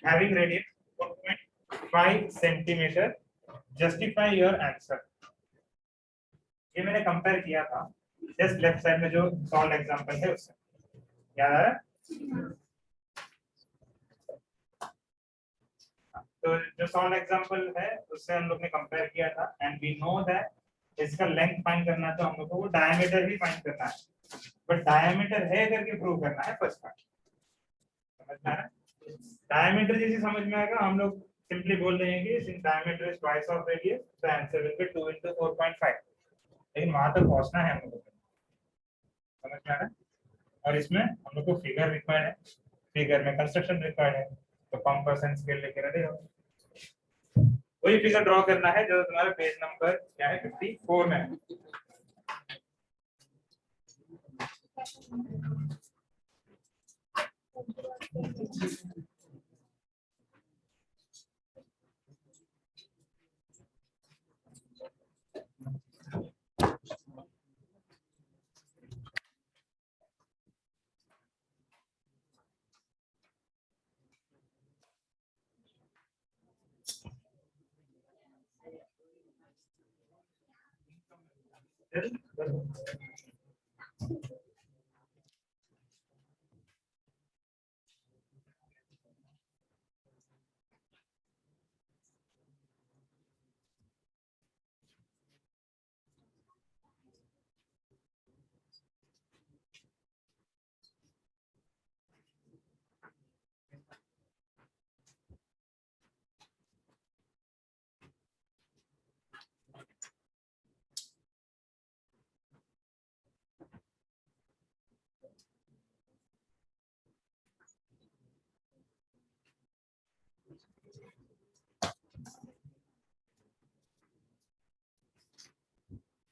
having radius 1.5 centimeter. Justify your answer. ये मैंने compare किया था जस्ट लेफ्ट साइड में जो सॉल्व एग्जांपल है उससे, याद आ रहा है? तो जो सॉल्व एग्जांपल है उससे हम लोग ने कंपेयर किया था एंड वी नो दैट इसका लेंथ फाइंड करना है तो हम लोग को वो डायमीटर भी फाइंड करना है, बट डायमीटर है करके प्रूव करना है फर्स्ट पार्ट, समझ में आ रहा है? डायमीटर जैसे समझ में आएगा हम लोग सिंपली बोल देंगे कि since diameter is twice of radius the answer will be 2 into 4.5, लेकिन वहां तक पहुंचना है हम लोग को, समझ में आ रहा है? और इसमें हम लोग को फिगर रिक्वायर्ड है, फिगर में कंस्ट्रक्शन रिक्वायर्ड है, तो कंपास स्केल लेके रेडी हो, वही फिगर ड्रॉ करना है जो तुम्हारे पेज नंबर क्या है 54 में है।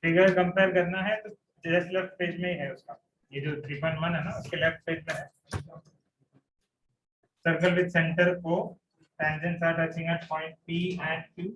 फिगर कंपेयर करना है तो जस्ट लेफ्ट पेज में ही है उसका, ये जो 3.1 है ना उसके लेफ्ट पेज में है। सर्कल विद सेंटर को tangents are touching at point P and Q.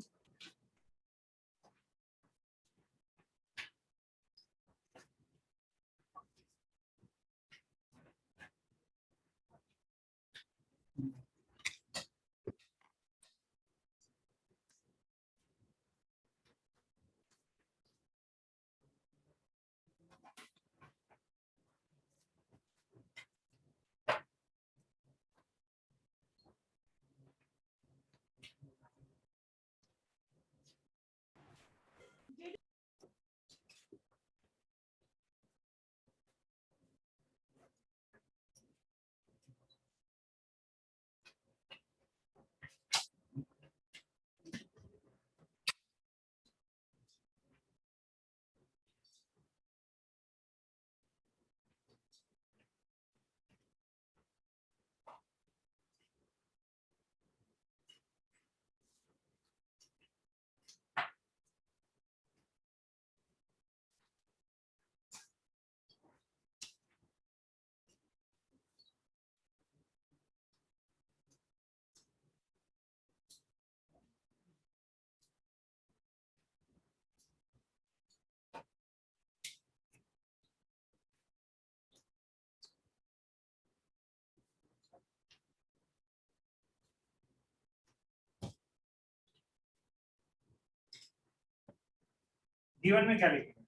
D1 में क्या लिखेंगे?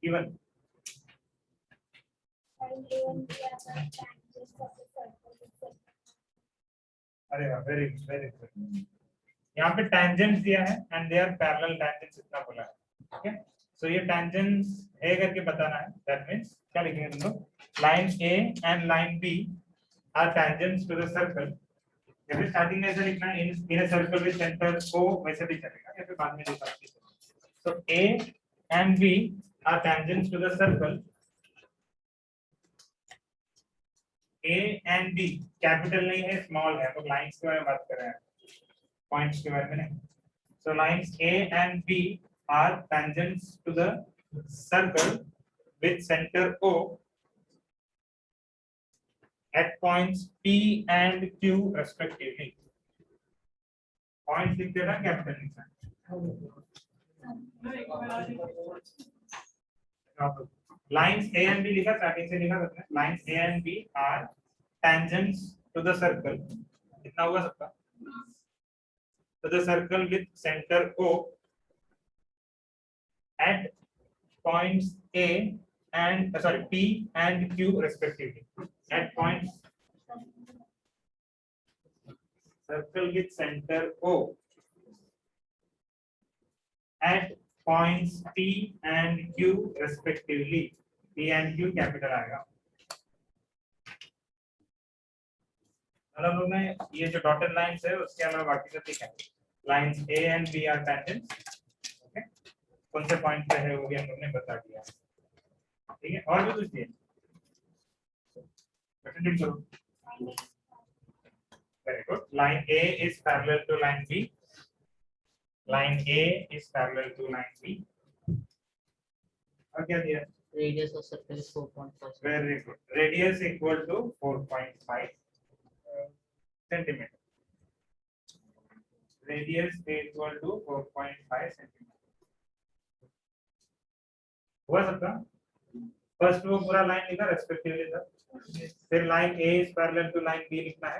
D1 अरे वाह, वेरी वेरी गुड। यहाँ पे टेंजेंट्स दिया है and they are parallel tangents इतना बोला है, ठीक है? सो ये टेंजेंट्स है करके बताना है, दैट मींस क्या लिखेंगे तुम लोग, line A and line B are tangents to the circle. जैसे स्टार्टिंग में ऐसा लिखना है in a circle with centre O, वैसे भी चलेगा या फिर बाद में लिखा है। So A and B are tangents to the circle, A and B capital नहीं है स्मॉल है, तो लाइंस के बारे में बात कर रहे हैं, पॉइंट्स के बारे में नहीं। So lines A and B are tangents to the circle with center O at points P and Q respectively. Points लिख देना, कैपिटल लिखना। लाइंस ए एंड बी लिखा, स्टार्टिंग से लिखा सकते हैं, lines A and B are tangents to the circle, इतना हुआ सबका, to the circle with centre O at points A and P and Q respectively. At points circle with center O at points P and Q respectively. P and Q capital आएगा। मतलब लोग ने ये जो dotted lines है उसके अलावा बाकी सब ठीक है। Lines A and B are tangents. Okay, कौन से पॉइंट पे है वो भी हम लोग ने बता दिया, ठीक है। और भी कुछ दिए, कंटिन्यू करो। Very good. Line A is parallel to line B. Line A is parallel to line B. और क्या दिया? Radius of circle is 4.5. Very good. Radius equal to 4.5 centimeter. Radius equal to 4.5 centimeter. हुआ सबका? First वो पूरा line लिखा respectively था, फिर line A is parallel to line B लिखना है,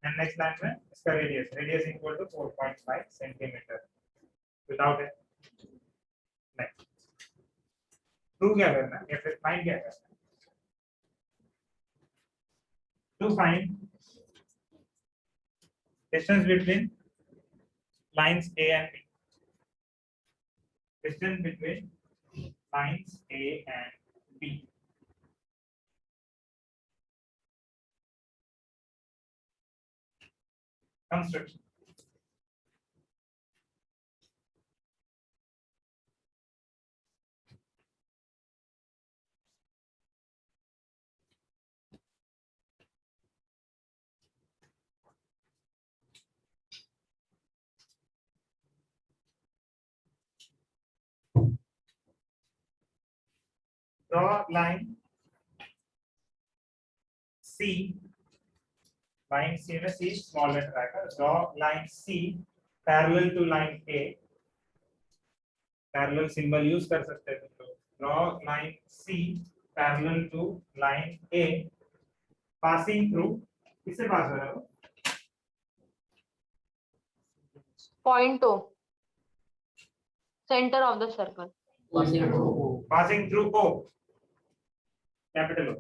and next line में इसका radius equal to 4.5 centimeter without it. Next, prove क्या करना है या फिर find क्या करना है? To find distance between lines A and B. Distance between lines A and B. Construction. Draw line C. Line C में C small letter आएगा। Draw line C parallel to line A. Parallel symbol use कर सकते हैं तुम लोग। Draw line C parallel to line A, passing through, किससे पास हो रहा है वो? Point O, center of the circle. Passing through Passing through O, capital O.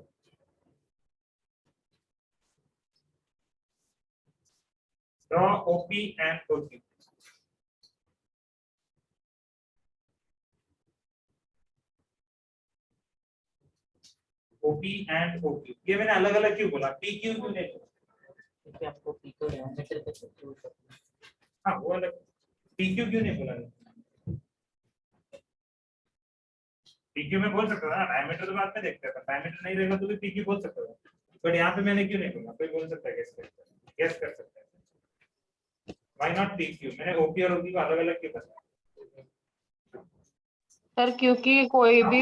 Draw OP and OQ. OP and OQ, ये मैंने अलग अलग क्यों बोला? PQ क्यों नहीं बोला? क्योंकि आपको P को डायमीटर पे यूज करना है। हाँ वो अलग, PQ क्यों नहीं बोला? PQ में बोल सकता था ना, डायमीटर तो बाद में देखते हैं, डायमीटर नहीं रहेगा तो भी PQ बोल सकता था, बट यहाँ पे मैंने क्यों नहीं बोला? कोई बोल सकता है, गेस कर सकता है। Why not PQ? मैंने OP और OQ को अलग अलग क्यों बताया? सर क्योंकि कोई भी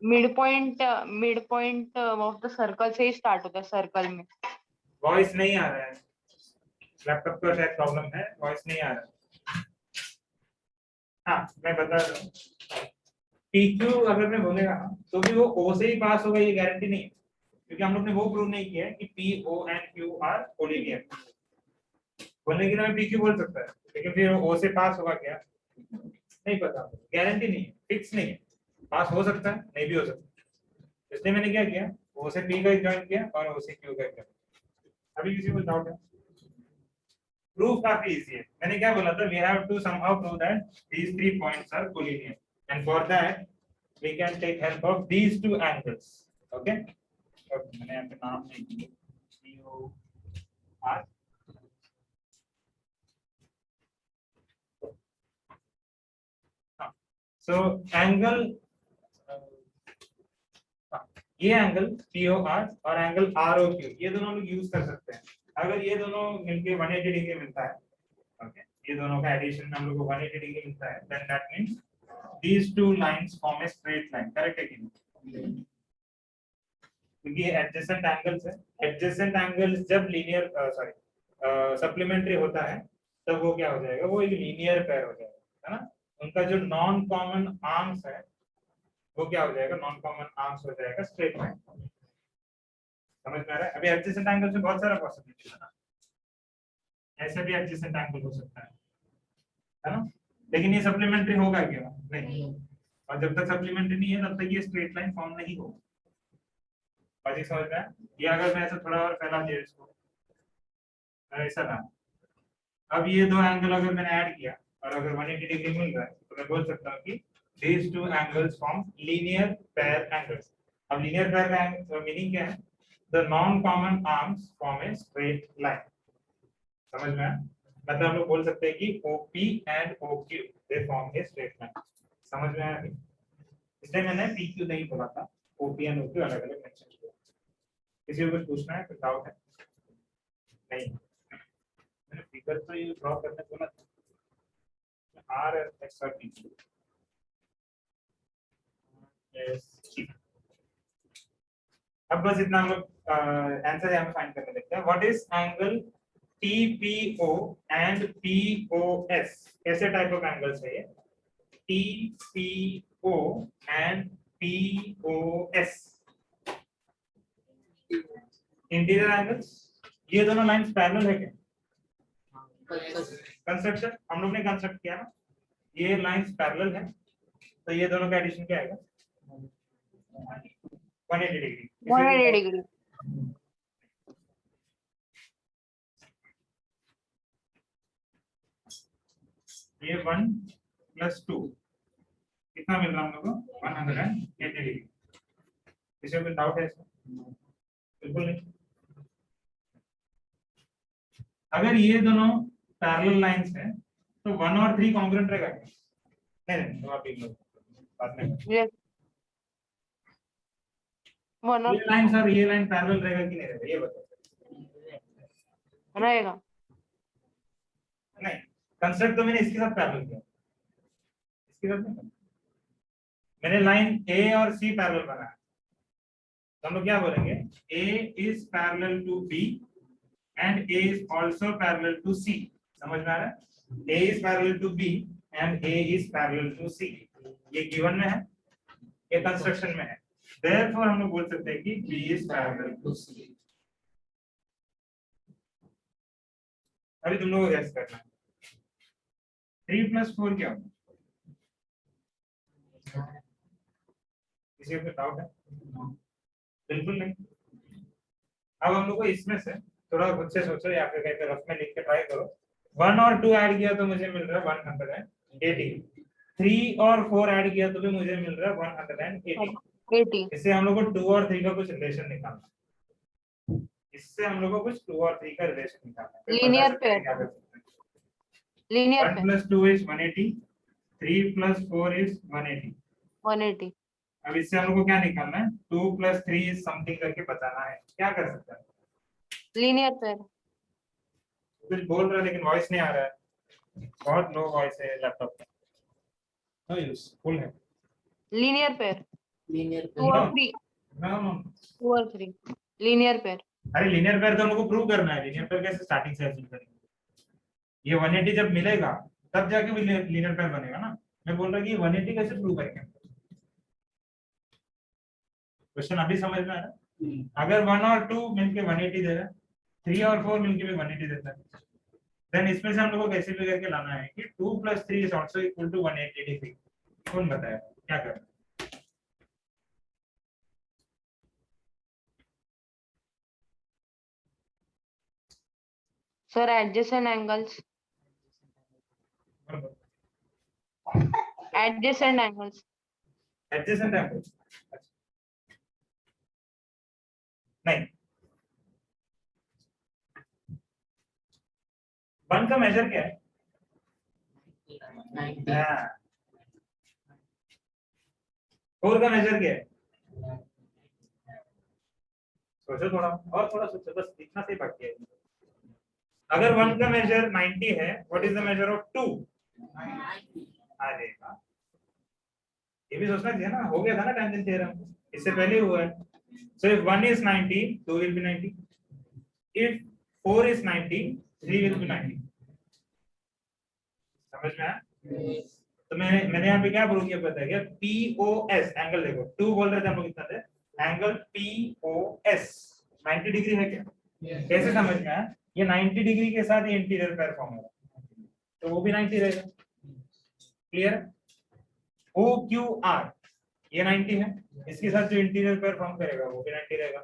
mid point of the circle से ही स्टार्ट होता है सर्कल में। वॉइस नहीं आ रहा है, लैपटॉप का शायद प्रॉब्लम है, वॉइस नहीं आ रहा है। हाँ मैं बता रहा हूँ, PQ अगर मैं बोलेगा तो भी वो O से ही पास होगा, ये गारंटी नहीं है, क्योंकि हम लोग ने वो प्रूव नहीं किया है कि P, O and Q are collinear. बोलने के लिए मैं PQ बोल सकता है, लेकिन फिर O से पास होगा क्या नहीं पता, गारंटी नहीं है, फिक्स नहीं है, पास हो सकता है नहीं भी हो सकता है। इसलिए मैंने क्या किया, O से P का ज्वाइन किया और O से Q का ज्वाइन। अभी किसी को डाउट है? प्रूफ काफी इजी है। मैंने क्या बोला था, we have to somehow prove that these three points are collinear, and for that we can take help of these two angles. Okay, मैंने यहाँ पे नाम नहीं दिया, COR सो एंगल, ये एंगल POR और एंगल ROQ, ये दोनों लोग यूज कर सकते हैं। अगर ये दोनों मिलके 180 डिग्री मिलता है, ओके, ये दोनों का एडिशन में हम लोग को 180 डिग्री मिलता है, then that means these two lines form a straight line, correct है कि नहीं? क्योंकि ये एडजेसेंट एंगल्स है, एडजेसेंट एंगल्स जब लीनियर सप्लीमेंट्री होता है तब वो क्या हो जाएगा, वो एक लीनियर पेयर हो जाएगा, है ना। उनका जो नॉन कॉमन आर्म्स है वो क्या हो जाएगा, नॉन कॉमन आर्म्स हो जाएगा स्ट्रेट लाइन। समझ में आ रहा है? अभी एडजेसेंट एंगल से बहुत सारा पॉसिबिलिटी है ना, ऐसे भी एडजेसेंट एंगल हो सकता है ना, लेकिन ये सप्लीमेंट्री होगा क्या? नहीं। और जब तक सप्लीमेंट्री नहीं है तब तक ये स्ट्रेट लाइन फॉर्म नहीं होगा। लॉजिक समझ में आया? ये अगर मैं ऐसा थोड़ा और फैला दिया इसको, ऐसा ना, अब ये दो एंगल अगर मैंने ऐड किया और अगर 180 डिग्री मिल रहा है तो मैं बोल सकता हूँ कि these two angles form linear pair angles। अब linear pair का मीनिंग क्या है? The non-common arms form a straight line। समझ में आया? मतलब हम लोग बोल सकते हैं कि OP and OQ they form a straight line। समझ में आया? इसलिए मैंने PQ नहीं बोला था, OP and OQ अलग अलग मेंशन किया। किसी को कुछ पूछना है, कुछ डाउट है? नहीं, मैंने फिगर तो ये ड्रॉ करने बोला था, R एक्स और P। अब बस इतना हम लोग आंसर यहाँ पे फाइंड करके देखते हैं। What is angle TPO and POS? कैसे टाइप ऑफ एंगल्स है ये? TPO and POS interior angles. ये दोनों लाइंस पैरेलल है क्या? कंस्ट्रक्शन हम लोग ने कंस्ट्रक्ट किया ना, ये लाइंस पैरेलल है, तो ये दोनों का एडिशन क्या आएगा? 180 डिग्री। 180 डिग्री। ये 1 + 2 कितना मिल रहा है हम लोग को? 180 डिग्री। किसी को डाउट है इसमें? बिल्कुल नहीं। अगर ये दोनों पैरेलल लाइंस हैं तो 1 और 3 कॉन्ग्रुएंट रहेगा क्या? नहीं, तो आप एक लोग बात में यस, 1 और ये लाइन सर, ये लाइन पैरेलल रहेगा कि नहीं रहेगा, ये बताओ। रहेगा। नहीं, कंसेप्ट तो मैंने इसके साथ पैरेलल किया, इसके साथ नहीं। मैंने लाइन A और C पैरेलल बनाया, तो हम लोग क्या बोलेंगे? A is parallel to B and A is also parallel to C। समझ में आ रहा है? A is parallel to B and A is parallel to C। ये गिवन में है, ये कंस्ट्रक्शन में है, therefore हम लोग बोल सकते हैं कि B is parallel to C। अभी तुम लोगों को गैस करना है 3 + 4 क्या होगा? किसी को डाउट है? बिल्कुल नहीं। अब हम लोग को इसमें से थोड़ा खुद से सोचो या फिर कहीं रफ में लिख के ट्राई करो। 1 और 2 ऐड किया तो मुझे मिल रहा है 180। 3 और 4 ऐड किया तो भी मुझे मिल रहा है 180। इससे हम लोग को 2 और 3 का कुछ रिलेशन निकालना है। इससे हम लोग को कुछ 2 और 3 का रिलेशन निकालना है। Linear pair. Linear 1 pair. + 2 is 180, 3 + 4 is 180। 180। अब इससे हम लोग को क्या निकालना है? 2 + 3 is समथिंग करके बताना है। क्या कर सकते हैं? Linear pair. कुछ बोल रहा है लेकिन वॉइस नहीं आ रहा है, बहुत लो वॉइस है लैपटॉप पे। नो यूज, फुल है। Linear pair. लीनियर 2 और 3। नो 2 और 3 लीनियर पेयर। अरे लीनियर पेयर तो हम लोग को प्रूव करना है। लीनियर पेयर कैसे स्टार्टिंग से एज्यूम करेंगे? ये 180 जब मिलेगा तब जाके भी लीनियर पेयर बनेगा ना। मैं बोल रहा कि 180 कैसे प्रूव करेंगे? क्वेश्चन अभी समझ में आ रहा है? अगर 1 और 2 मिलके 180 दे रहा है, 3 और 4 मिलके भी 180 देता है, देन इसमें से हम लोग को कैसे भी करके लाना है कि 2 + 3 is also equal to 180 degree. कौन बताया क्या करना? Sir adjacent angles. Adjacent angles. Adjacent angle नहीं, 1 का मेजर क्या है? 90। 4 का मेजर क्या है? सोचो थोड़ा और, थोड़ा सोचो, बस इतना से बाकी है। अगर 1 का मेजर 90 है, what is the measure of 2? अरे वाह, ये भी सोचना चाहिए ना। हो गया था ना टेंजेंट थ्योरम, इससे पहले हुआ है। So if 1 is 90, 2 will be 90। If 4 is 90, 3 will be 90। समझ में आया? तो मैंने यहाँ पे क्या प्रूव किया पता है क्या, POS एंगल देखो 2 बोल रहे थे हम लोग, कितना थे एंगल POS 90 डिग्री है क्या? कैसे समझ में आया? ये 90 डिग्री के साथ ये इंटीरियर परफॉर्म होगा तो वो भी 90 रहेगा। क्लियर? OQR ये 90 है, इसके साथ जो इंटीरियर परफॉर्म करेगा वो भी 90 रहेगा।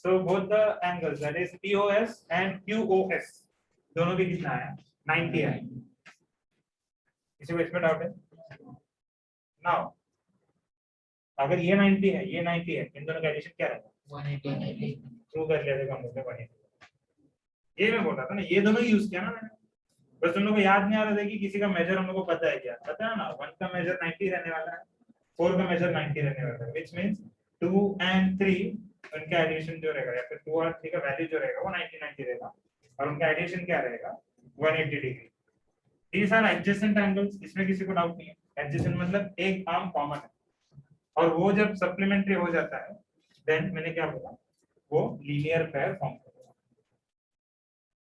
So both the angles that is POS and QOS दोनों भी कितना है 90 है। किसी को इसमें डाउट है? नाउ अगर ये 90 है ये 90 है, इन दोनों का एडिशन क्या रहेगा 180 प्रूव कर लिया देखो हम लोग ने 180। ये मैं बोल रहा था ना, ये दोनों ही यूज किया ना मैंने, बस तुम लोग को याद नहीं आ रहा था कि किसी का मेजर हम लोग को पता है क्या, पता है ना 1 का मेजर 90 रहने वाला है, 4 का मेजर 90 रहने वाला है, व्हिच मींस 2 एंड 3 उनका एडिशन जो रहेगा या फिर 2 और 3 का वैल्यू जो रहेगा वो 90 90 रहेगा और उनका एडिशन क्या रहेगा 180 degree. these are adjacent angles, इसमें किसी को डाउट नहीं है। एडजेसेंट मतलब एक आर्म कॉमन है और वो जब सप्लीमेंट्री हो जाता है देन मैंने क्या बोला वो लीनियर पेयर फॉर्म करेगा।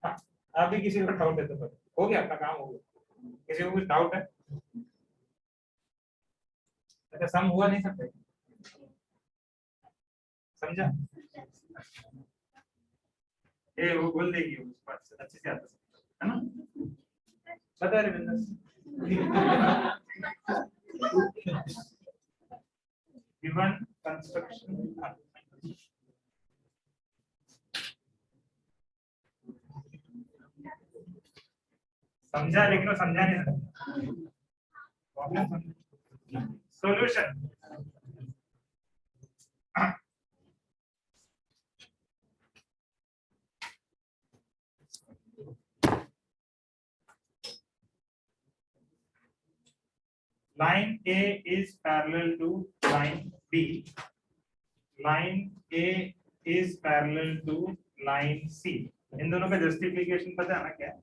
हाँ, अभी किसी को डाउट है तो हो गया, आपका काम हो गया। किसी को कुछ डाउट है? अच्छा सम हुआ नहीं सकते, समझा? ये वो बोल देगी उस बात से अच्छे से आता है ना, बता रहे बिंदास। given construction समझा लेकिन वो समझा नहीं सकता। Solution line A is parallel to line B, line A is parallel to line C। इन दोनों का जस्टिफिकेशन पता है ना क्या है?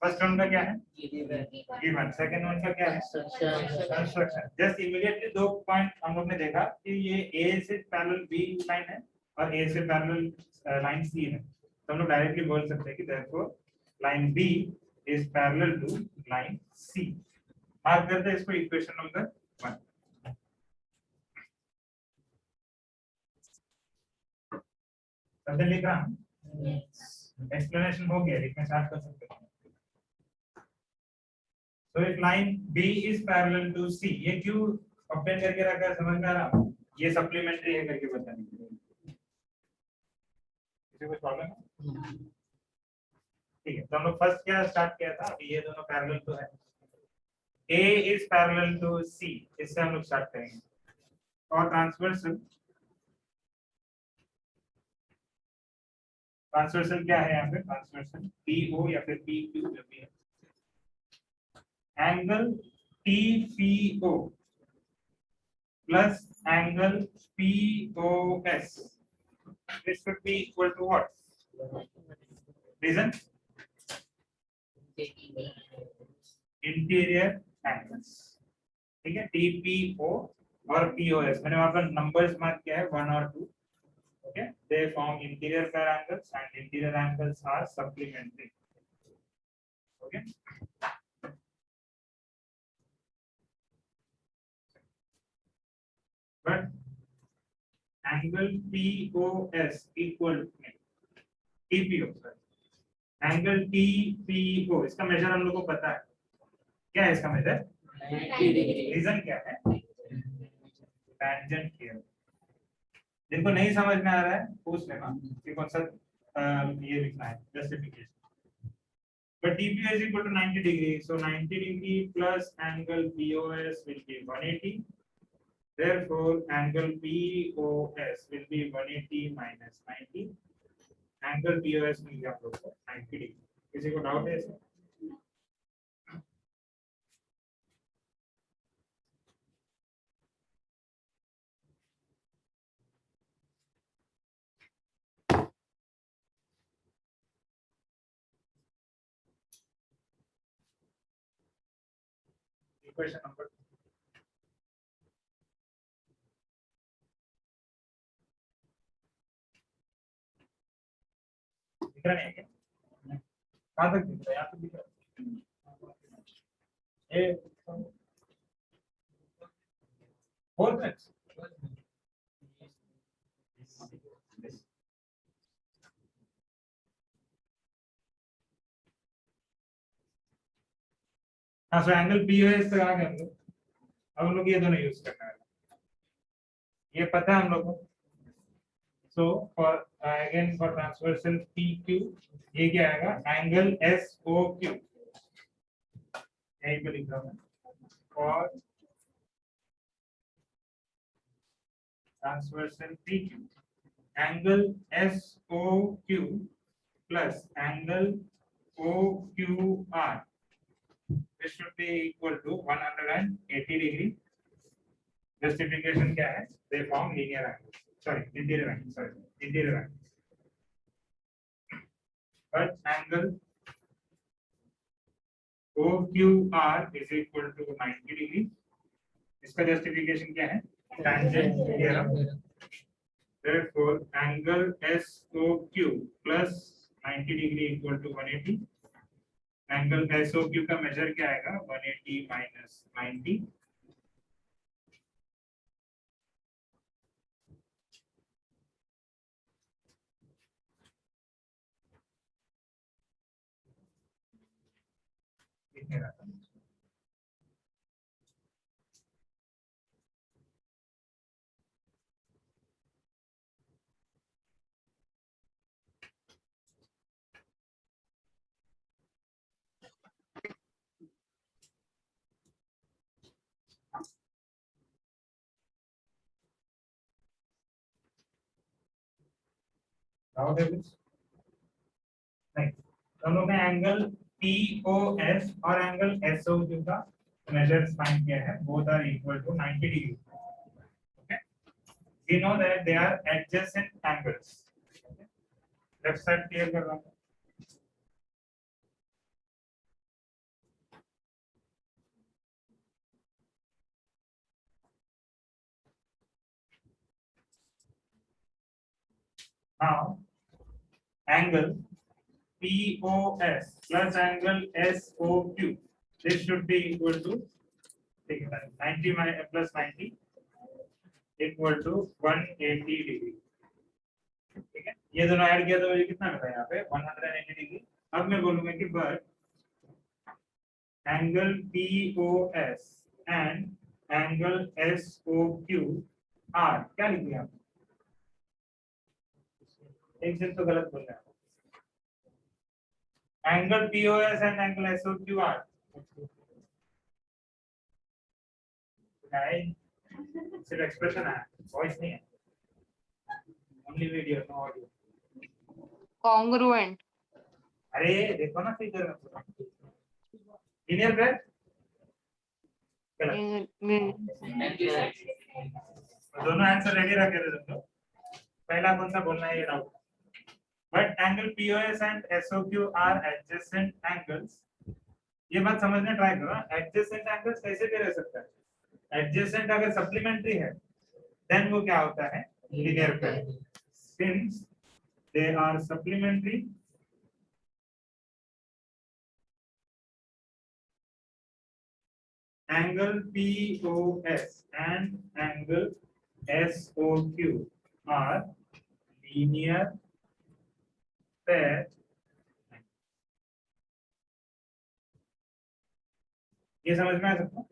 फर्स्ट वन का क्या है गिवन, सेकंड वन का क्या है कंस्ट्रक्शन। जस्ट इमीडिएटली दो पॉइंट हम लोग ने देखा कि ये A से पैरेलल B लाइन है और A से पैरेलल लाइन C है, तो हम लोग डायरेक्टली बोल सकते हैं कि therefore line B is parallel to line C। Mark करते हैं इसको इक्वेशन नंबर 1। समझ लिख रहा हूं, एक्सप्लेनेशन हो गया, लिखना स्टार्ट कर सकते हैं। तो एक line B is parallel to C, ये क्यों ऑब्टेन करके रखा है समझ में आ रहा? ये सप्लीमेंट्री है करके बताने के लिए। किसी को प्रॉब्लम है? ठीक है, तो हम लोग फर्स्ट क्या स्टार्ट किया था, अभी ये दोनों पैरेलल तो है, A is parallel to C, इससे हम लोग स्टार्ट करेंगे। और ट्रांसवर्सल, ट्रांसवर्सल क्या है यहाँ पे, ट्रांसवर्सल PO या फिर PQ जो भी है, angle TPO plus angle POS, this should be equal to what? Reason? Interior angles। ठीक है, TPO और POS मैंने वहां पर नंबर्स मार्क किया है 1 और 2। Okay, they form interior pair angles and interior angles are supplementary। Okay, but angle POS equal to TPO, sorry, angle TPO इसका मेजर हम लोग को पता है, क्या है इसका मेजर 90 डिग्री। रीजन क्या है टैंजेंट थ्योरम। जिनको नहीं समझ में आ रहा है पूछ लेना कि कौन सा ये लिखना है justification. but TPO is equal to 90 degree, so 90 degree plus angle POS will be 180, therefore angle POS will be 180 minus 90, angle POS मिल गया आप लोग को 90 डिग्री। किसी को डाउट है इसमें? इक्वेशन नंबर दिख रहा नहीं है क्या? कहाँ तक दिख रहा है? यहाँ तक दिख रहा है? 4 minutes. हाँ, सो एंगल पीओएस तक आ गए हम लोग। अब हम लोग ये दोनों यूज करने वाले हैं। ये पता है हम लोग को। So for again for transversal PQ ये क्या आएगा, एंगल SOQ, यहीं पे लिख रहा हूँ for transversal PQ angle SOQ plus angle OQR this should be equal to 180 degree. Justification क्या है? They form linear angle. Sorry, interior angle. Sorry, interior angle. But angle OQR is equal to 90 degree. इसका justification क्या है? Tangent theorem. Therefore, angle SOQ plus 90 degree equal to 180. Angle SOQ का measure क्या आएगा? 180 minus 90. Now there is नहीं, दोनों में angle POS और एंगल SOQ का मेजर्स फाइंड किया है, both are equal to 90 degree. Okay, we know that they are adjacent angles. Okay? Left side clear कर रहा हूँ. Now angle POS plus angle SOQ, this should be equal to 90 plus 90 equal to 180 degree. ठीक है, ये दोनों add किया तो ये कितना मिला यहाँ पे 180 डिग्री. अब मैं बोलूंगा कि but angle POS and angle SOQ are क्या लिख दिया आपने? एक से तो गलत बोल रहे हैं. Angle POS and angle SOQ are सिर्फ एक्सप्रेशन है, वॉइस नहीं है. Only video, no audio. Congruent. अरे देखो ना फिगर में लीनियर ब्रेथ दोनों आंसर रेडी रखे थे तुम लोग. पहला कौन सा बोलना है ये doubt. But angle POS and SOQ are adjacent angles. ये बात समझने ट्राई करो. एडजेसेंट एंगल्स कैसे भी रह सकता है. एडजेसेंट अगर सप्लीमेंट्री है देन वो क्या होता है, linear pair. Since they are supplementary angle POS and angle SOQ are linear pair. ये समझ में आ सकता है.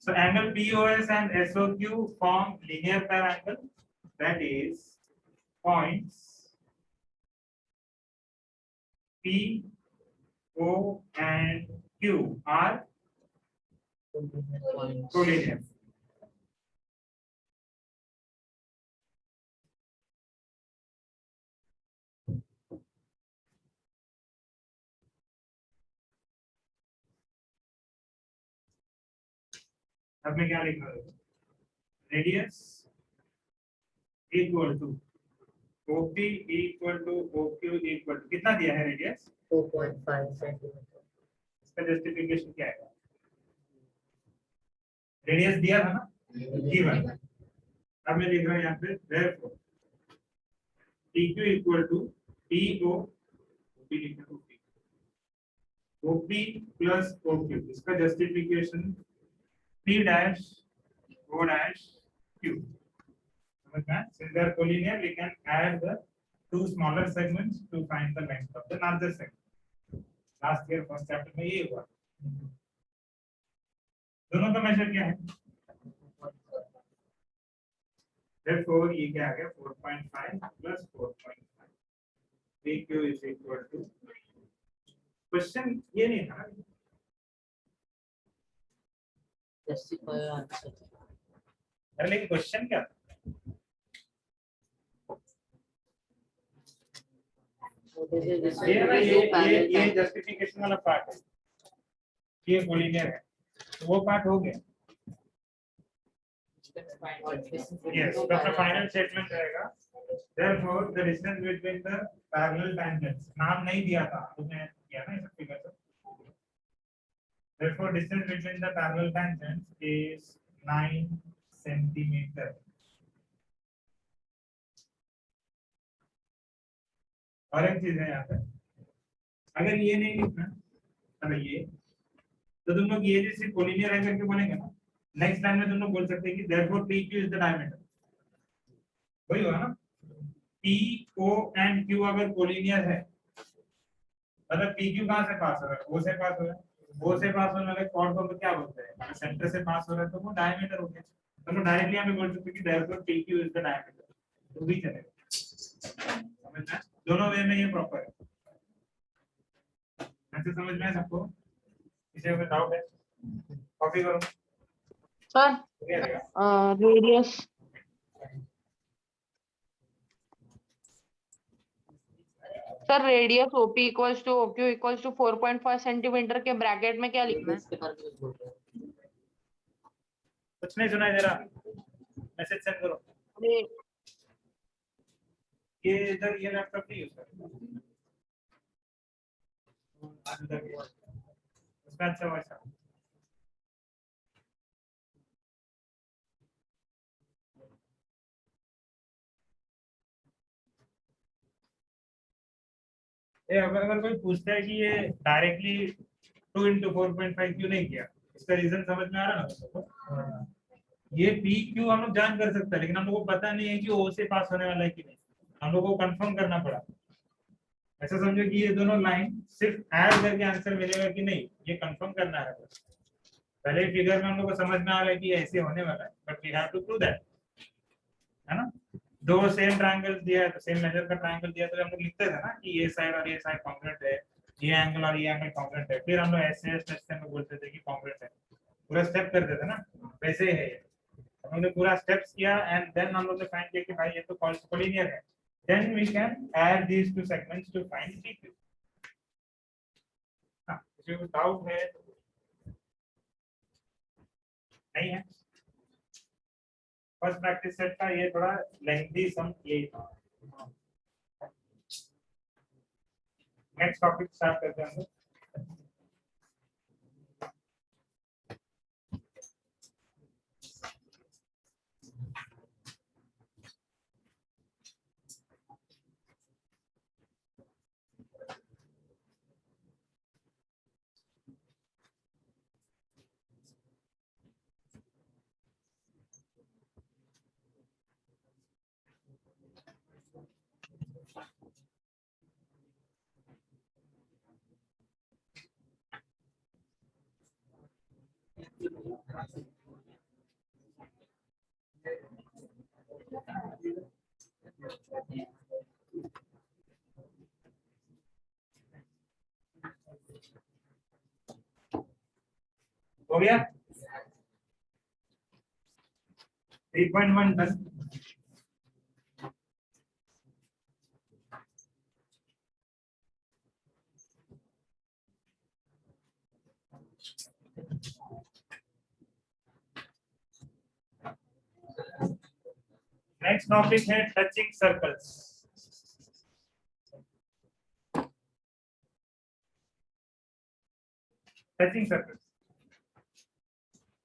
So angle POS and SOQ form linear pair angle, that is points P, O and Q are collinear. अब मैं क्या लिख रहा हूँ, radius equal to OP equal to OQ equal to कितना दिया है रेडियस 4.5 सेंटीमीटर. इसका जस्टिफिकेशन क्या है. रेडियस दिया था ना, गिवन। अब मैं लिख रहा हूं यहाँ पे therefore PQ equal to PO OP plus OQ, इसका justification P dash O dash Q। समझ में? Since they are collinear, we can add the two smaller segments to find the length of the larger segment. Last year first chapter में ये हुआ। दोनों का major क्या है? Therefore ये क्या आ गया? 4.5 plus 4.5 PQ is equal to, question ये नहीं था ना, justify answer. अरे लेकिन क्वेश्चन क्या था? ये ना ये जस्टिफिकेशन वाला पार्ट है, ये कोलिनियर है, तो वो पार्ट हो गया। Yes, तो अपना फाइनल स्टेटमेंट रहेगा therefore the distance between the parallel tangents, नाम नहीं दिया था तुमने, किया ना इस फिगर से। therefore distance between the parallel tangents is 9 centimeter। और एक चीज है यहाँ पे, अगर ये नहीं लिखना, अगर ये, तो तुम लोग ये जैसे कोलिनियर है करके बोलेंगे ना, नेक्स्ट टाइम में तुम लोग बोल सकते हैं कि therefore PQ is the diameter, वही होगा ना। P, O and Q अगर कोलिनियर है, मतलब PQ कहाँ से पास हो रहा है? O से पास हो रहा है। O से पास होने वाले कॉर्ड को क्या बोलते हैं? सेंटर से पास हो रहा है तो वो डायमीटर हो गया। तो हम डायरेक्टली हमें बोल सकते हैं कि therefore PQ is the diameter, तो भी चलेगा। समझ में? दोनों वे में ये प्रॉपर है। ऐसे समझ में है सबको? किसी को डाउट है? कॉपी करो। Sir radius sir radius OP equals to OQ equals to 4.5 centimetre के ब्रैकेट में क्या लिखना है? कुछ नहीं सुनाई दे रहा, मैसेज सेंड करो। ये इधर ये लैपटॉप नहीं यूज करता, उसका अच्छा वॉइस है। अगर कोई पूछता है कि ये डायरेक्टली 2 into 4.5 क्यों नहीं किया, इसका रीजन समझ में आ रहा ना? ये पी क्यू हम लोग जान कर सकते हैं, लेकिन हम लोग को पता नहीं है कि ओ से पास होने वाला है कि नहीं, हम लोग को कंफर्म करना पड़ा। ऐसा समझो कि ये दोनों लाइन सिर्फ ऐड करके आंसर मिलेगा कि नहीं, ये कंफर्म करना है। पहले फिगर में हम लोग को समझ में आ रहा है कि ऐसे होने वाला है, but we have to prove that, है ना। दो सेम ट्रायंगल दिया है तो सेम मेजर का ट्रायंगल दिया तो हम लोग लिखते थे ना कि ये साइड और ये साइड कॉन्ग्रुएंट है, ये एंगल और ये एंगल कॉन्ग्रुएंट है, फिर हम लोग ऐसे में बोलते थे कि कॉन्ग्रुएंट है, पूरा स्टेप करते थे ना। वैसे है, हम लोग ने पूरा स्टेप्स किया एंड देन हम लोग ने फाइंड किया कि भाई ये तो कोलिनियर है, then we can add these two segments to find PQ। हां, किसी को डाउट है? नहीं है? फर्स्ट प्रैक्टिस सेट का ये थोड़ा लेंथी सम यही था। नेक्स्ट टॉपिक स्टार्ट करते हैं हम लोग। हो गया 3.1 डन। नेक्स्ट टॉपिक है touching circles. Touching circles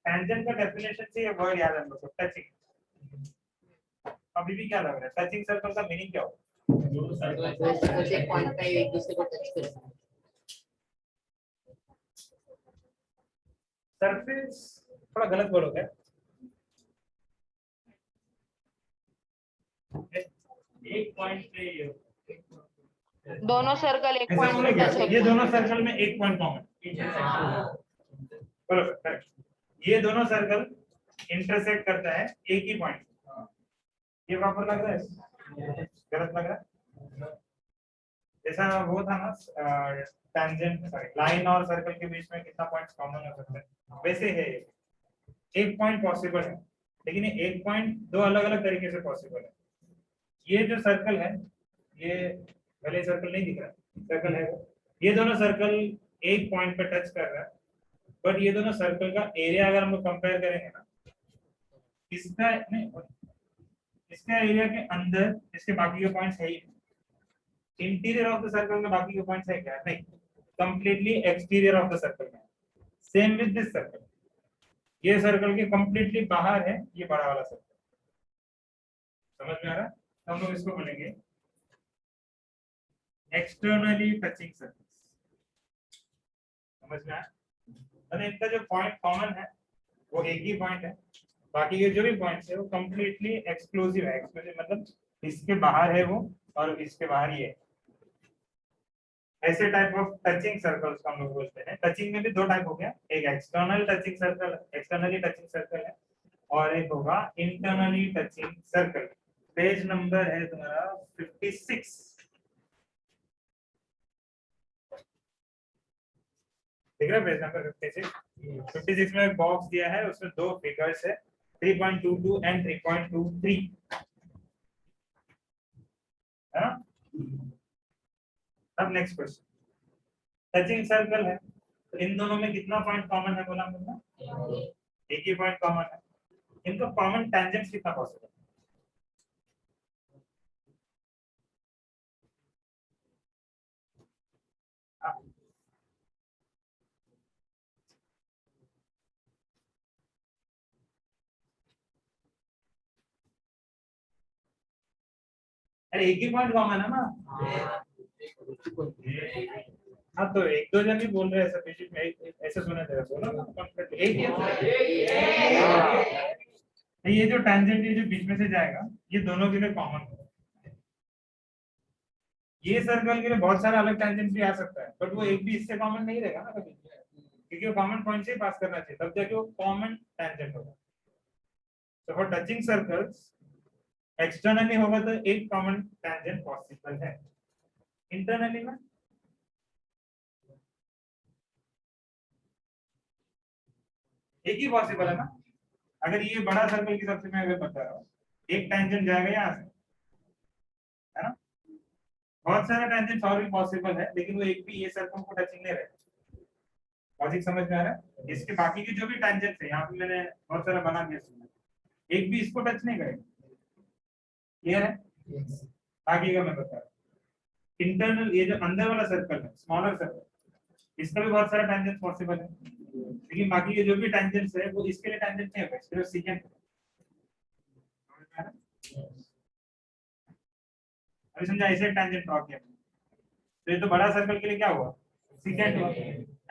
tangent का डेफिनेशन से ये वर्ड याद है हम लोग को, टचिंग। अभी भी क्या लग रहा है टचिंग सर्कल का मीनिंग क्या होगा? सर्कल से एक पॉइंट पे एक दूसरे को टच कर रहा है। सरफेस थोड़ा गलत वर्ड हो गया। एक पॉइंट पे दोनों सर्कल एक ऐसा पॉइंट पे बोलोगे, टच ये होते हैं। दोनों सर्कल में एक पॉइंट कॉमन, बोलो correct। ये दोनों सर्कल इंटरसेक्ट करता है एक ही पॉइंट। ये प्रॉपर लग रहा है, गलत लग रहा है? जैसा वो था ना टेंजेंट सॉरी लाइन और सर्कल के बीच में कितना पॉइंट्स कॉमन हो सकते हैं, वैसे है एक पॉइंट पॉसिबल है, लेकिन ये एक पॉइंट दो अलग अलग तरीके से पॉसिबल है। ये जो सर्कल है, ये भले सर्कल नहीं दिख रहा, सर्कल है वो, ये दोनों सर्कल एक पॉइंट पे टच कर रहा है, बट ये दोनों सर्कल का एरिया अगर हम लोग कंपेयर करेंगे ना, इसका नहीं, इसका एरिया के अंदर इसके बाकी के पॉइंट्स है ही नहीं। इंटीरियर ऑफ द सर्कल में बाकी के पॉइंट्स है क्या? नहीं, completely exterior of the circle में। सेम विद दिस सर्कल, ये सर्कल के कंप्लीटली बाहर है ये बड़ा वाला सर्कल। समझ में आ रहा है? तो हम लोग इसको बोलेंगे एक्सटर्नली टचिंग सर्कल्स। समझ में आया? अरे इनका जो पॉइंट कॉमन है वो एक ही पॉइंट है, बाकी के जो भी पॉइंट्स है वो कंप्लीटली एक्सक्लूसिव है। एक्सक्लूसिव मतलब इसके बाहर है वो और इसके बाहर ये है। ऐसे टाइप ऑफ टचिंग सर्कल्स को हम लोग बोलते हैं। टचिंग में भी दो टाइप हो गया, एक external touching circle, externally touching circle है, और एक होगा internally touching circle. Page number है तुम्हारा 56। ठीक है, पेज नंबर 56। 56 में एक बॉक्स दिया है, उसमें दो फिगर्स है 3.22 एंड 3.23 है ना? अब नेक्स्ट क्वेश्चन, टचिंग सर्कल है तो इन दोनों में कितना पॉइंट कॉमन है बोला हमने? एक ही पॉइंट कॉमन है। इनका कॉमन टेंजेंट्स कितना पॉसिबल है? हाँ, अरे एक ही पॉइंट कॉमन है ना। हाँ तो एक दो जन ही बोल रहे हैं ऐसा, बीच में ऐसे सुना दे रहा, बोलो ना कॉन्फिडेंट एक ही है। नहीं, ये जो टेंजेंट ये जो बीच में से जाएगा ये दोनों के लिए कॉमन है। ये सर्कल के लिए बहुत सारा अलग टेंजेंट भी आ सकता है, बट वो एक भी इससे कॉमन नहीं रहेगा ना कभी, क्योंकि वो कॉमन पॉइंट से ही पास करना चाहिए, तब जाके वो कॉमन टेंजेंट होगा। तो फॉर टचिंग सर्कल्स एक्सटर्नली होगा तो एक कॉमन टेंजेंट पॉसिबल है। इंटरनली में एक ही पॉसिबल है ना। अगर ये बड़ा सर्कल की सबसे मैं अगर बता रहा हूँ, एक टेंजेंट जाएगा यहाँ से, है ना? बहुत सारे टेंजेंट्स और भी पॉसिबल है, लेकिन वो एक भी ये सर्कल को टचिंग नहीं रहेगा। लॉजिक समझ में आ रहा है? इसके बाकी के जो भी टेंजेंट्स है यहाँ पे मैंने बहुत सारा बना दिया, एक भी इसको टच नहीं करेगा। क्लियर है? बाकी का मैं बता रहा हूँ। इंटरनल ये जो अंदर वाला सर्कल है, स्मॉलर सर्कल, इसका भी बहुत सारा टेंजेंट पॉसिबल है, लेकिन बाकी के जो भी टेंजेंट्स है वो इसके लिए टेंजेंट नहीं होगा, इसके लिए सीकेंट। अभी समझा, ऐसे टेंजेंट ड्रॉ किया तो ये तो बड़ा सर्कल के लिए क्या हुआ? सीकेंट हुआ।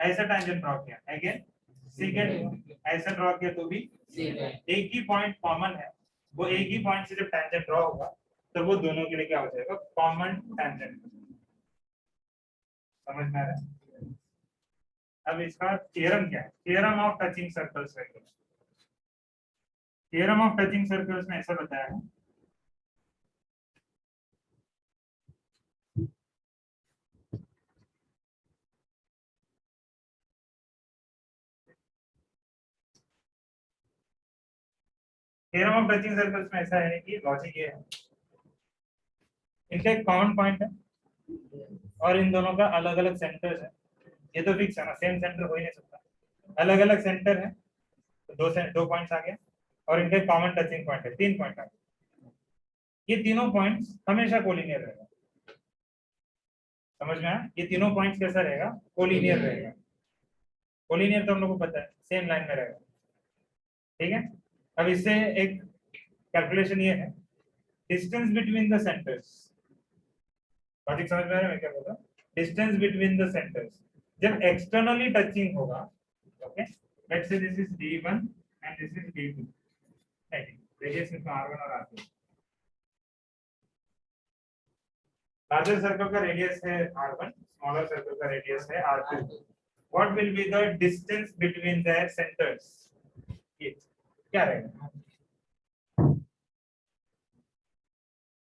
ऐसा टेंजेंट ड्रॉ किया अगेन सीकेंट, ऐसा ड्रॉ किया तो भी एक ही पॉइंट कॉमन है, वो एक ही पॉइंट से जब टेंजेंट ड्रॉ होगा तो वो दोनों के लिए क्या हो जाएगा? Common tangent. समझ में आ रहा है? अब इसका थ्योरम क्या है? Theorem of touching circles. Theorem of touching circles में ऐसा बताया है, थ्योरम ऑफ टचिंग सर्कल्स में ऐसा है कि लॉजिक ये है, इनका एक कॉमन पॉइंट है और इन दोनों का अलग अलग सेंटर्स है। ये तो फिक्स है ना, सेम सेंटर हो ही नहीं सकता, अलग अलग सेंटर है तो दो पॉइंट्स आ गए, और इनके कॉमन टचिंग पॉइंट है, 3 पॉइंट आ गए। ये तीनों पॉइंट्स हमेशा कोलिनियर रहेगा। समझ में आया? ये तीनों पॉइंट्स कैसा रहेगा? कोलिनियर रहेगा। कोलिनियर तो हम लोग को पता है, सेम लाइन में रहेगा। ठीक है। अब इससे एक कैलकुलेशन ये है, distance between the centres. Logic समझ में आ रहा है मैं क्या बोल रहा हूँ? डिस्टेंस बिटवीन द सेंटर्स जब एक्सटर्नली टचिंग होगा, okay, let's say this is D1 and this is D2, radius में R1 और R2। लार्जर सर्कल का रेडियस है R1, स्मॉलर सर्कल का रेडियस है R2। What will be the distance between their centres? ये क्या रहेगा?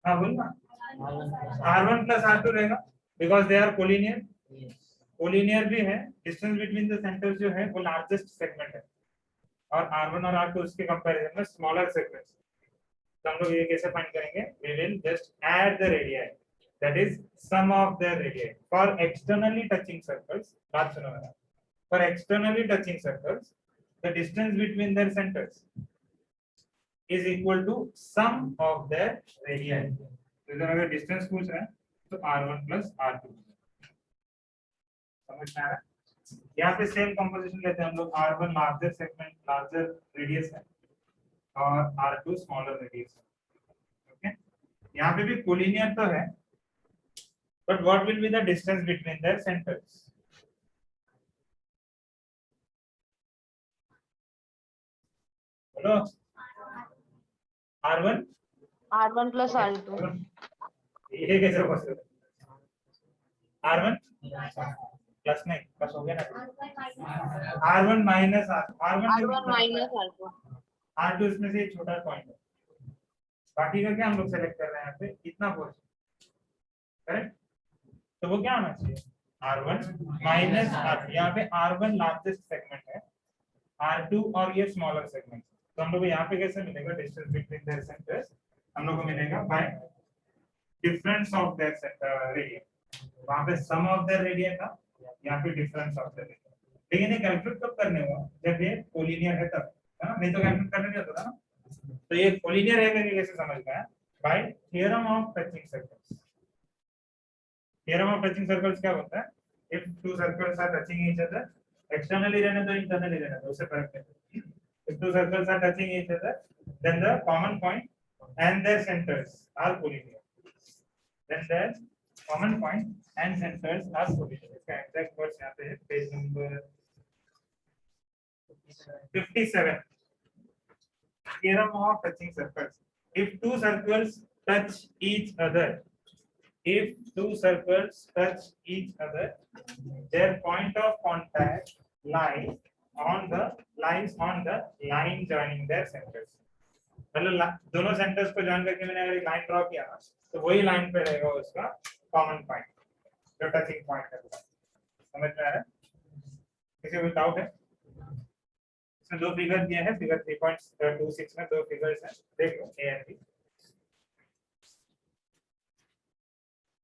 हाँ बोलना। R1 प्लस R2 रहेगा because they are collinear. Collinear भी है, डिस्टेंस बिटवीन द सेंटर्स जो है वो लार्जेस्ट सेगमेंट है, और R1 और R2 उसके कंपैरिजन में स्मॉलर सेगमेंट्स। तो हम लोग ये कैसे फाइंड करेंगे? We will just add the radii, that is sum of the radii for externally touching circles. बात सुनो मेरा, for externally touching circles the distance between their centres is equal to sum of their radii। तो इधर अगर distance पूछ रहा है तो R1 plus R2। समझ में आ रहा है? यहाँ पे सेम कंपोजिशन लेते हैं हम लोग, R1 larger segment, larger radius है, और R2 स्मॉलर रेडियस है। ओके, यहाँ पे भी कोलिनियर तो है, but what will be the distance between their centres? बोलो। R1 R1 plus R2। ये कैसे पॉसिबल? R1 प्लस नहीं, प्लस हो गया ना। R1 minus R1 minus R2। R2 इसमें से एक छोटा पॉइंट है, बाकी का क्या हम लोग सेलेक्ट कर रहे हैं यहाँ पे? इतना पोर्शन, करेक्ट? तो वो क्या होना चाहिए? R1 minus R2। यहाँ पे R1 लार्जेस्ट सेगमेंट है, R2 और ये स्मॉलर सेगमेंट। तो हम लोग को यहाँ पे कैसे मिलेगा डिस्टेंस बिटवीन देयर सेंटर्स? हम लोग को मिलेगा bye difference of their radius. वहां पे सम ऑफ देयर रेडियस था, यहाँ पे डिफरेंस ऑफ देयर रेडियस। लेकिन ये कैलकुलेट कब करने हुआ? जब ये कोलिनियर है तब, है ना? नहीं तो कैलकुलेट करने नहीं होता था ना। तो ये कोलिनियर है करके कैसे समझ में आया? By theorem of touching circles. Theorem of touching circles क्या बोलता है? If two circles are touching each other, externally रहने दो इंटरनली रहने दो, उससे फर्क नहीं पड़ता। If two circles are touching each other, then the common point and their centers are collinear. Then their common point and centers are collinear. इसका exact words यहाँ पे है, page number 57. Theorem of touching circles. If two circles touch each other, if two circles touch each other, their point of contact lies on the line joining their centers। मतलब दोनों centres को join करके मैंने अगर एक line draw किया ना, तो वही लाइन पे रहेगा उसका कॉमन पॉइंट, जो टचिंग पॉइंट है। समझ में आ रहा है? किसी को डाउट है? इसमें दो फिगर दिए हैं, फिगर 3.26 में दो फिगर्स हैं, देख लो ए एंड बी।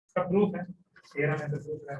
इसका प्रूफ है, थ्योरम है तो प्रूफ है।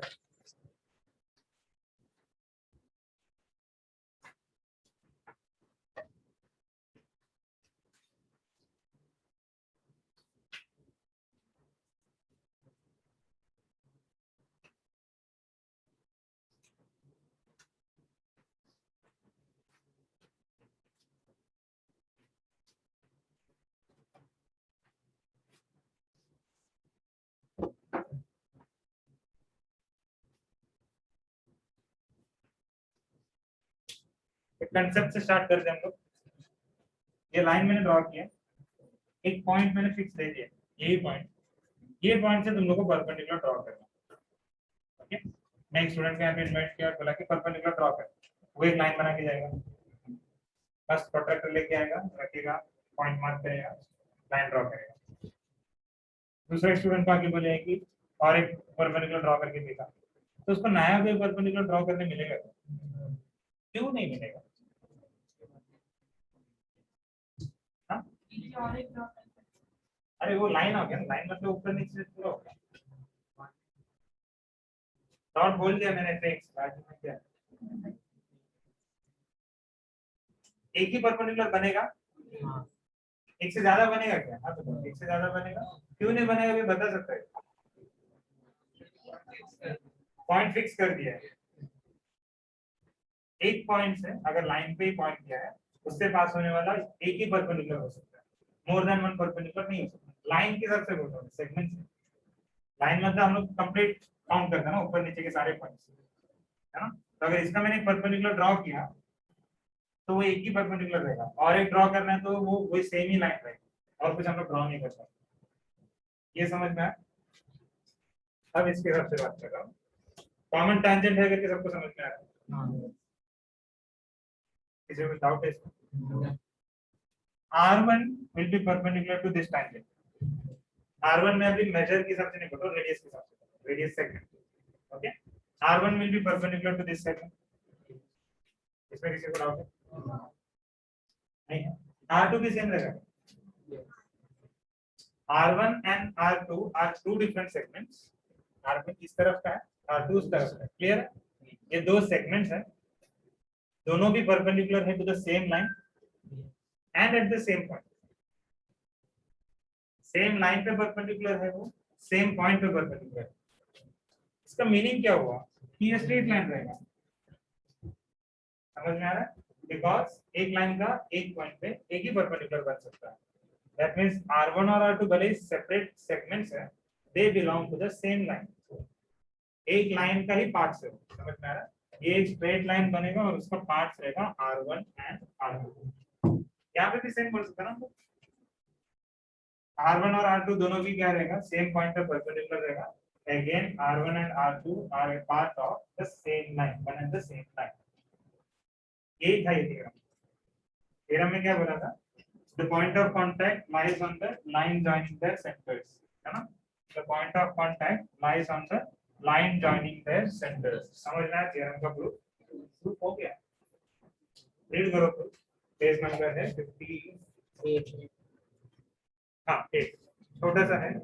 कंसेप्ट से स्टार्ट करते हैं हम लोग। ये लाइन मैंने ड्रॉ किया, एक पॉइंट मैंने फिक्स दे दिया, यही पॉइंट, ये पॉइंट से तुम लोग को परपेंडिकुलर ड्रॉ करना। ओके, मैं एक स्टूडेंट को यहाँ पे इन्वाइट किया और बोला कि परपेंडिकुलर ड्रॉ कर, वो एक लाइन बना के जाएगा, बस प्रोट्रैक्टर लेके आएगा, रखेगा, पॉइंट मार्क करेगा, लाइन ड्रॉ करेगा। दूसरे स्टूडेंट को आगे बोलेगा कि और एक परपेंडिकुलर ड्रॉ करके देखा, तो उसको नया कोई परपेंडिकुलर ड्रॉ करने मिलेगा? क्यों नहीं मिलेगा? अरे वो लाइन हो गया, लाइन मतलब ऊपर नीचे पूरा हो गया। डॉट बोल दिया मैंने, टेक्स्ट बाजू में क्या, एक ही परपेंडिकुलर बनेगा? एक से ज्यादा बनेगा क्या? हाँ तो एक से ज्यादा बनेगा, क्यों नहीं बनेगा भी बता सकते हैं? पॉइंट फिक्स कर दिया है, एक पॉइंट से अगर लाइन पे ही पॉइंट किया है उससे पास होने वाला एक ही परपेंडिकुलर हो सकता है, मोर देन वन परपेंडिकुलर नहीं हो सकता। लाइन के हिसाब से बोल रहा हूँ, सेगमेंट से। लाइन मतलब हम लोग कंप्लीट काउंट करते हैं ना, ऊपर नीचे के सारे पॉइंट्स, है ना। तो अगर इसका मैंने परपेंडिकुलर ड्रॉ किया तो वो एक ही परपेंडिकुलर रहेगा, और एक ड्रॉ करना है तो वो वही सेम ही लाइन रहेगा, और कुछ हम लोग ड्रॉ नहीं कर सकते। ये समझ में आया? अब इसके हिसाब से बात कर रहा हूँ। कॉमन टैंजेंट है करके सबको समझ में आ रहा है? किसी को डाउट है इसमें? R1 will be perpendicular to this tangent. R1 में अभी मेजर के हिसाब से नहीं बोल, रेडियस के हिसाब से, radius segment. Okay, R1 will be perpendicular to this segment. इसमें किसी को डाउट है? नहीं है। R2 भी सेम रहेगा। R1 and R2 are two different segments. R1 इस तरफ का है, R2 उस तरफ का है। क्लियर है? ये दो सेगमेंट्स हैं, दोनों भी परपेंडिकुलर है to the same line and at the same point. Same line पे परपेंडिकुलर है वो, सेम पॉइंट पे परपेंडिकुलर है। इसका मीनिंग क्या हुआ कि ये स्ट्रेट लाइन रहेगा। समझ में आ रहा है? बिकॉज एक लाइन का एक पॉइंट पे एक ही परपेंडिकुलर बन सकता है। दैट मींस R1 और R2 भले सेपरेट सेगमेंट्स है, they belong to the same line. एक लाइन का ही पार्ट्स है। समझ में आ रहा है? ये एक स्ट्रेट लाइन बनेगा और उसका पार्ट्स रहेगा R1 एंड R2। यहाँ पे भी सेम बोल सकते हैं ना, R1 और R2 दोनों भी क्या रहेगा, सेम पॉइंट पे परपेंडिकुलर रहेगा। Again R1 and R2 are a part of the same line, one and the same line. यही था ये थ्योरम। थ्योरम में क्या बोला था? The point of contact lies on the line joining their centres, है ना। The point of contact lies on the line joining their centres. समझना है? थ्योरम का प्रूफ हो गया। रीड करो प्रूफ। पेज नंबर है 58। हाँ, एक छोटा सा है।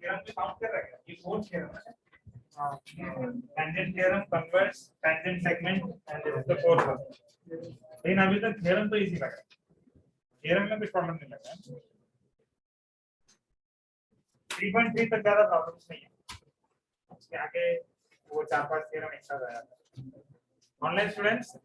थ्योरम पे काउंट कर रहा है ये फोर्थ थ्योरम है। tangent theorem converts tangent segment and this is the fourth one। लेकिन अभी तक थ्योरम तो इजी लगा, थ्योरम में कुछ प्रॉब्लम नहीं लगा। 3.3 तक ज्यादा प्रॉब्लम्स नहीं है, उसके आगे वो 4-5 थ्योरम एक साथ आया था। Online students